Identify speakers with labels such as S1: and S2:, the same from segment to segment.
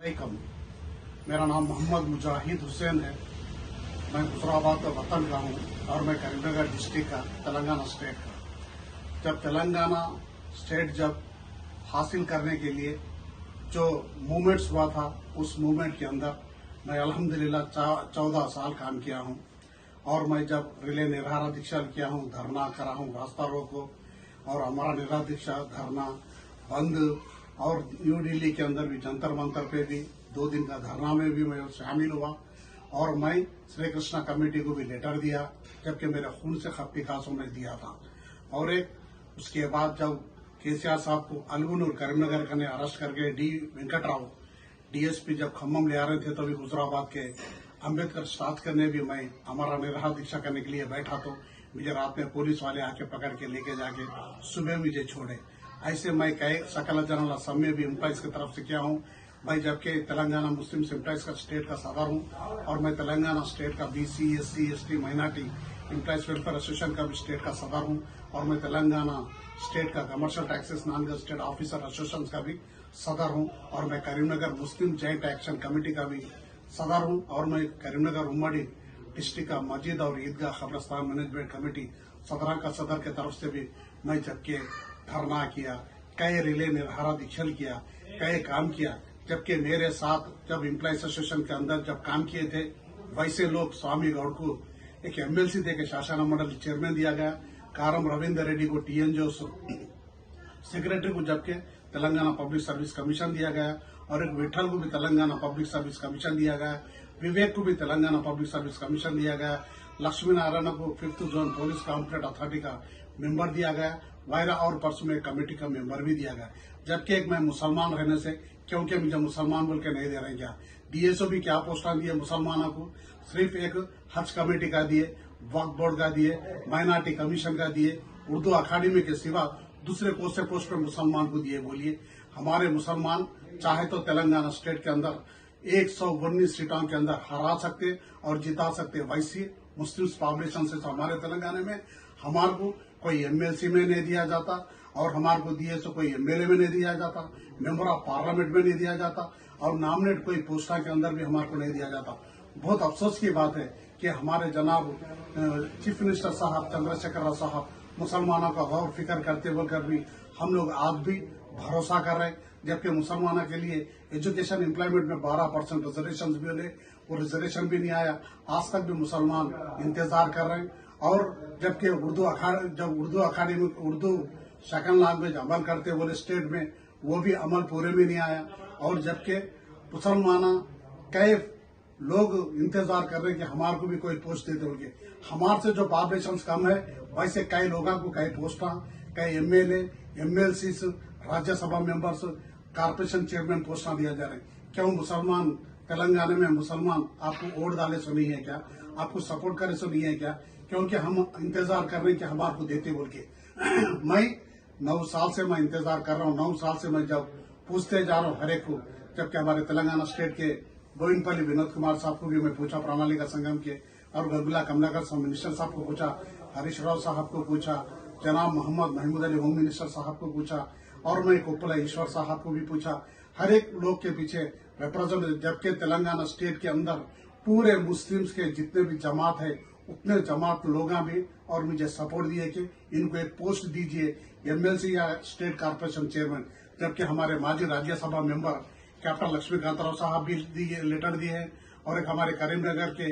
S1: वालेकुम। मेरा नाम मोहम्मद मुजाहिद हुसैन है। मैं हुजराबाद का वतन का हूँ और मैं करीमनगर डिस्ट्रिक्ट का, तेलंगाना स्टेट का। जब तेलंगाना स्टेट हासिल करने के लिए जो मूवमेंट्स हुआ था, उस मूवमेंट के अंदर मैं अल्हम्दुलिल्लाह 14 साल काम किया हूँ। और मैं जब रिले निराहार दीक्षा किया हूँ, धरना करा हूँ, रास्ता रोको और हमारा निराहार दीक्षा, धरना बंद, और न्यू दिल्ली के अंदर भी जंतर मंतर पे भी 2 दिन का धरना में भी मैं शामिल हुआ। और मैं श्री कृष्णा कमेटी को भी लेटर दिया, जबकि मेरे खून से खत पिकासों ने दिया था। और एक उसके बाद जब केसीआर साहब को अलगुन करीमनगर का ने अरेस्ट करके डी वेंकटराव डीएसपी जब खम्मम ले आ रहे थे, तभी हुजराबाद के अम्बेडकर शास्त्री ने भी मैं हमारा निराहार दीक्षा करने के लिए बैठा, तो मुझे रात में पुलिस वाले आके पकड़ के लेके जाके सुबह मुझे छोड़े। ऐसे मैं कई सकल जनरल असम्य भी एम्प्लॉइज की तरफ से किया हूँ। मैं जबकि तेलंगाना मुस्लिम एम्प्लॉइज का स्टेट का सदर हूँ और मैं तेलंगाना स्टेट का BC SC ST minority employees welfare association का भी स्टेट का सदर हूँ और मैं तेलंगाना स्टेट का commercial taxes non gazetted officer association का भी सदर हूँ और मैं करीमनगर मुस्लिम जॉइंट एक्शन कमेटी का भी सदर हूँ और मैं करीमनगर उम्मडी डिस्ट्रिक्ट का मस्जिद और ईदगाह कब्रस्तान मैनेजमेंट कमेटी सदर का सदर के तरफ से भी मैं जबकि धरना किया, कई रिले निराहार दीक्षा किया, कई काम किया। जबकि मेरे साथ जब एम्प्लॉय एसोसिएशन के अंदर जब काम किए थे, वैसे लोग स्वामी गौड़ को एक एमएलसी दे के शासन मंडल चेयरमैन दिया गया, कारम रविंदर रेड्डी को टीएनजीओ सेक्रेटरी को जबकि तेलंगाना पब्लिक सर्विस कमीशन दिया गया और एक विठल को भी तेलंगाना पब्लिक सर्विस कमीशन दिया गया, विवेक को भी तेलंगाना पब्लिक सर्विस कमीशन दिया गया, लक्ष्मी नारायण को 5th zone police complete authority का मेंबर दिया गया, वायरा और परसों में कमेटी का मेंबर भी दिया गया। जबकि एक मैं मुसलमान रहने से, क्योंकि मुझे मुसलमान बोल के नहीं दे रहे, क्या डीएसओ भी क्या पोस्टां दिए मुसलमानों को, सिर्फ एक हज कमेटी का दिए, वक्फ बोर्ड का दिए, माइनॉरिटी कमीशन का दिए, उर्दू अकादमी के सिवा दूसरे कौन से पोस्ट पे मुसलमान को दिए? बोलिए। हमारे मुसलमान चाहे तो तेलंगाना स्टेट के अंदर 119 सीटों के अंदर हरा सकते और जिता सकते। वैसी मुस्लिम पॉपुलेशन से हमारे तेलंगाना में हमारे को कोई एमएलसी में नहीं दिया जाता और हमारे को दिए तो कोई एमएलए में नहीं दिया जाता, मेंबर ऑफ पार्लियामेंट में नहीं दिया जाता और नॉमिनेट कोई पोस्टा के अंदर भी हमारे को नहीं दिया जाता। बहुत अफसोस की बात है कि हमारे जनाब चीफ मिनिस्टर साहब चंद्रशेखर राव साहब मुसलमानों का गौर फिक्र करते हुए भी हम लोग आज भी भरोसा कर रहे हैं, जबकि मुसलमानों के लिए एजुकेशन एम्प्लॉयमेंट में 12% रिजर्वेशन भी मिले, वो रिजर्वेशन भी नहीं आया। आज तक भी मुसलमान इंतजार कर रहे हैं। और जबकि उर्दू अकादमी उर्दू सेकंड लैंग्वेज अमल करते बोले स्टेट में, वो भी अमल पूरे में नहीं आया। और जबकि मुसलमान कई लोग इंतजार कर रहे हैं कि हमारे को भी कोई पोस्ट देते होंगे। हमारे से जो पॉपुलेशन कम है, वैसे कई लोगों को कई पोस्टा, कई MLA MLC Rajya Sabha members corporation chairman पोस्टा दिया जा रहे हैं। क्यों मुसलमान तेलंगाना में मुसलमान आपको वोट डाले सो नहीं है क्या? आपको सपोर्ट करे सो नहीं है क्या? क्योंकि हम इंतजार कर रहे हैं कि हम आपको देते बोल के। मैं 9 साल से मैं इंतजार कर रहा हूँ। 9 साल से मैं जब पूछते जा रहा हूँ हर एक को, जबकि हमारे तेलंगाना स्टेट के गोविंदपल्ली विनोद कुमार साहब को भी मैं पूछा, प्रणाली का संगम के, और गरगुला कमलाकर मिनिस्टर साहब को पूछा, हरीश राव साहब को पूछा, जनाब मोहम्मद महमूद अली होम मिनिस्टर साहब को पूछा, और मैं कोपला ईश्वर साहब को भी पूछा। हर एक लोग के पीछे रिप्रेजेंटेटिव, जबकि तेलंगाना स्टेट के अंदर पूरे मुस्लिम्स के जितने भी जमात है, उतने जमात लोग भी और मुझे सपोर्ट दिए कि इनको एक पोस्ट दीजिए, एमएलसी या स्टेट कारपोरेशन चेयरमैन। जबकि हमारे माजी राज्यसभा मेंबर कैप्टन लक्ष्मीकांत राव साहब भी लेटर दिए हैं और एक हमारे करीमनगर के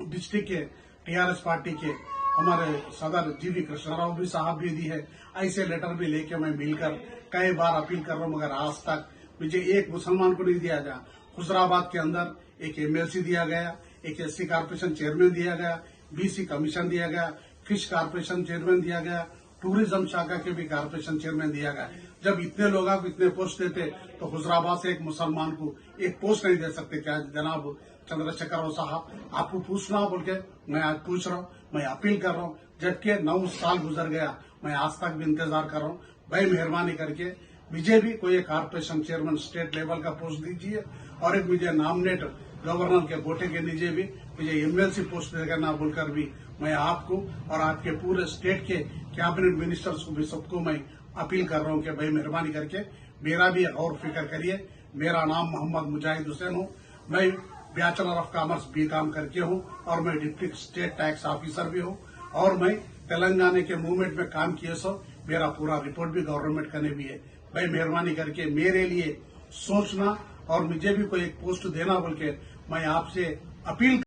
S1: डिस्ट्रिक्ट के टीआरएस पार्टी के हमारे सदर जीवी कृष्णाराव भी साहब भी दी है। ऐसे लेटर भी लेके मैं मिलकर कई बार अपील कर रहा हूँ, मगर आज तक मुझे एक मुसलमान को नहीं दिया गया। हुजराबाद के अंदर एक एमएलसी दिया गया, एक एससी कारपोरेशन चेयरमैन दिया गया, बीसी कमीशन दिया गया, फिश कारपोरेशन चेयरमैन दिया गया, टूरिज्म शाखा के भी कारपोरेशन चेयरमैन दिया गया। जब इतने लोगों को इतने पोस्ट देते तो हुजराबाद से एक मुसलमान को एक पोस्ट नहीं दे सकते क्या? जनाब चंद्रशेखर राव साहब, आपको पूछना बोल के मैं आज पूछ रहा हूँ, मैं अपील कर रहा हूँ। जबकि 9 साल गुजर गया, मैं आज तक भी इंतजार कर रहा हूँ। भाई मेहरबानी करके मुझे भी कोई कारपोरेशन चेयरमैन स्टेट लेवल का पोस्ट दीजिए और एक मुझे नॉमिनेट गवर्नर के कोटे के नीचे भी मुझे एमएलसी पोस्ट देगा ना बोलकर भी मैं आपको और आपके पूरे स्टेट के कैबिनेट मिनिस्टर्स को भी सबको मैं अपील कर रहा हूँ कि भाई मेहरबानी करके मेरा भी और फिक्र करिए। मेरा नाम मोहम्मद मुजाहिद हुसैन हूँ। मैं बैचलर ऑफ कॉमर्स बीकॉम करके हूँ और मैं डिप्टी स्टेट टैक्स ऑफिसर भी हूँ और मैं तेलंगाना के मूवमेंट में काम किए सो मेरा पूरा रिपोर्ट भी गवर्नमेंट का ने भी है। भाई मेहरबानी करके मेरे लिए सोचना और मुझे भी कोई एक पोस्ट देना बोल के मैं आपसे अपील